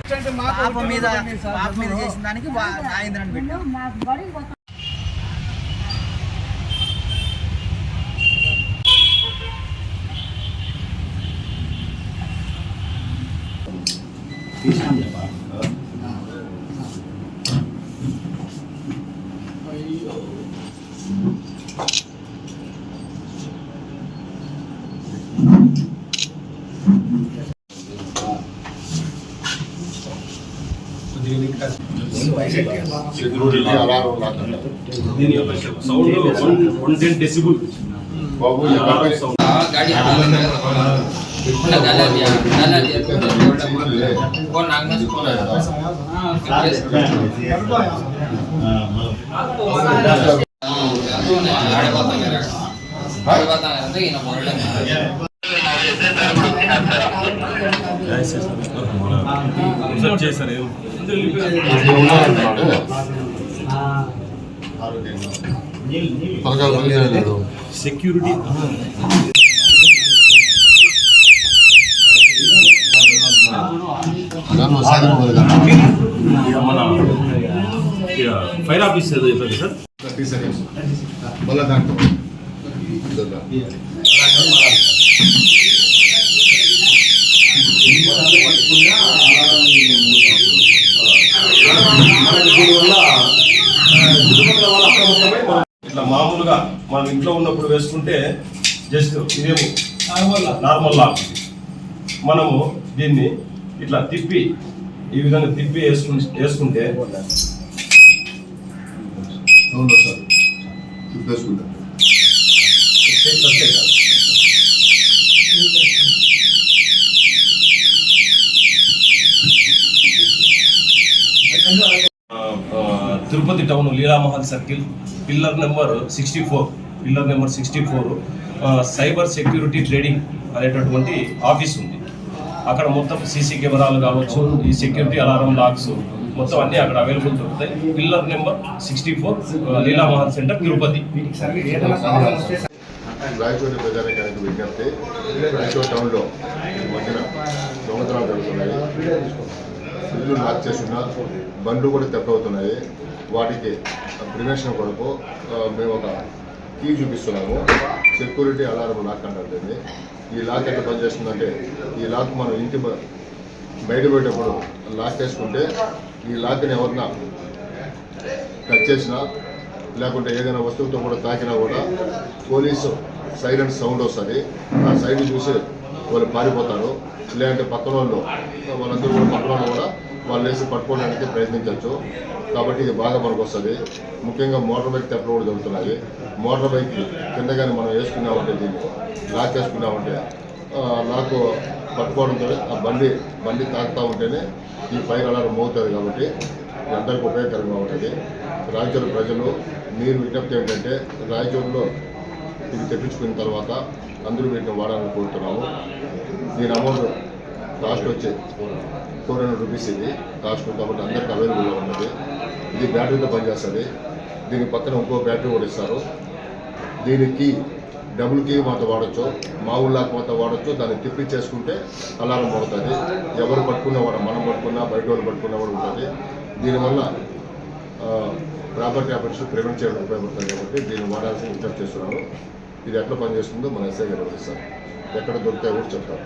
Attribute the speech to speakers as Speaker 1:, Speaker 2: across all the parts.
Speaker 1: పాప మీద చేసిన దానికి నాగేంద్రని పెట్టాం.
Speaker 2: సౌండ్ 110 డెసిబుల్ బాబు गाड़ी సెక్యూరిటీ మన ఫైర్ ఆఫీస్ ఏదో చెప్పండి సార్. 30 సెకండ్స్ మళ్ళా దాంట్లో ఇట్లా మామూలుగా మనం ఇంట్లో ఉన్నప్పుడు వేసుకుంటే జస్ట్ ఇదేమో నార్మల్ లాక్. మనము దీన్ని ఇట్లా తిప్పి ఈ విధంగా తిప్పి వేసుకుంటే Tirupati town Leela Mahal circle pillar number 64 cyber security trading అనేటటువంటి ఆఫీస్ ఉంది. అక్కడ మొత్తం సీసీ కెమెరాలు కావచ్చు, ఈ సెక్యూరిటీ అలారం లాక్స్ మొత్తం అన్నీ అక్కడ అవైలబుల్ దొరుకుతాయి. Pillar number 64 Leela Mahal centre Tirupati.
Speaker 3: Rayachoti ప్రజానికానికి విజ్ఞప్తి, రాయచోటి టౌన్లో మధ్యన దొంగతనాలు జరుగుతున్నాయి. ఇల్లు లాక్ చేస్తున్న బండ్లు కూడా తెప్పవుతున్నాయి. వాటికి ప్రివెన్షన్ కొరకు మేము ఒక కీ చూపిస్తున్నాము. సెక్యూరిటీ అలారం లాక్ అంటుంది. ఈ లాక్ ఎట్లా పనిచేస్తుందంటే, ఈ లాక్ మనం ఇంటి బయట పోయేటప్పుడు లాక్ వేసుకుంటే ఈ లాక్ని ఎవరన్నా టచ్ చేసినా లేకుంటే ఏదైనా వస్తువుతో కూడా తాకినా కూడా పోలీసు సైలెంట్ సౌండ్ వస్తుంది. ఆ సైడ్ చూసి వాళ్ళు పారిపోతారు. లేదంటే పక్కన వాళ్ళందరూ కూడా పక్కన కూడా వాళ్ళు వేసి పట్టుకోవడానికి ప్రయత్నించవచ్చు. కాబట్టి ఇది బాగా మనకు వస్తుంది. ముఖ్యంగా మోటార్ బైక్ తెప్పలు కూడా జరుగుతున్నాయి. మోటార్ బైక్ కింద కానీ మనం వేసుకున్నామంటే, దీన్ని లాక్ వేసుకున్నామంటే లాక్ పట్టుకోవడంతో ఆ బండి తాకుతూ ఉంటేనే ఈ ఫైర్ అలారం మోగుతుంది. కాబట్టి అందరికీ ఉపయోగకరంగా ఉంటుంది. రాయచూరు ప్రజలు మీరు విజ్ఞప్తి ఏంటంటే, రాయచూరులో ఇది తెప్పించుకున్న తర్వాత అందరూ వీటిని వాడాలని కోరుతున్నాము. దీని అమౌంట్ కాస్ట్ వచ్చి 400 రూపీస్ ఇది కాస్ట్. కాబట్టి అందరికీ అవైలబుల్గా ఉంటుంది. ఇది బ్యాటరీతో పనిచేస్తుంది. దీని పక్కన ఇంకో బ్యాటరీ కూడా ఇస్తారు. దీనికి డబుల్ కీ మాతో వాడచ్చు, మామూలు లాక్ మాతో వాడచ్చు. దాన్ని తిప్పి చేసుకుంటే అలారం పడుతుంది. ఎవరు పట్టుకున్నా కూడా, మనం పట్టుకున్నా బయట వాళ్ళు పట్టుకున్నా కూడా ఉంటుంది. దీనివల్ల ప్రాపర్టీ ఆపరేషన్ ప్రివెంట్ చేయడం ఉపయోగపడుతుంది. కాబట్టి దీన్ని వాడాల్సిన విజ్ఞప్తి చేస్తున్నాను. ఇది ఎట్లా పనిచేస్తుందో మన ఎస్ఐ గారు వివరిస్తారు. ఎక్కడ దొరుకుతాయో కూడా చెప్తారు.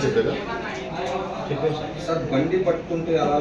Speaker 3: చెప్పేదా
Speaker 4: సార్ బండి పట్టుకుంటే అలా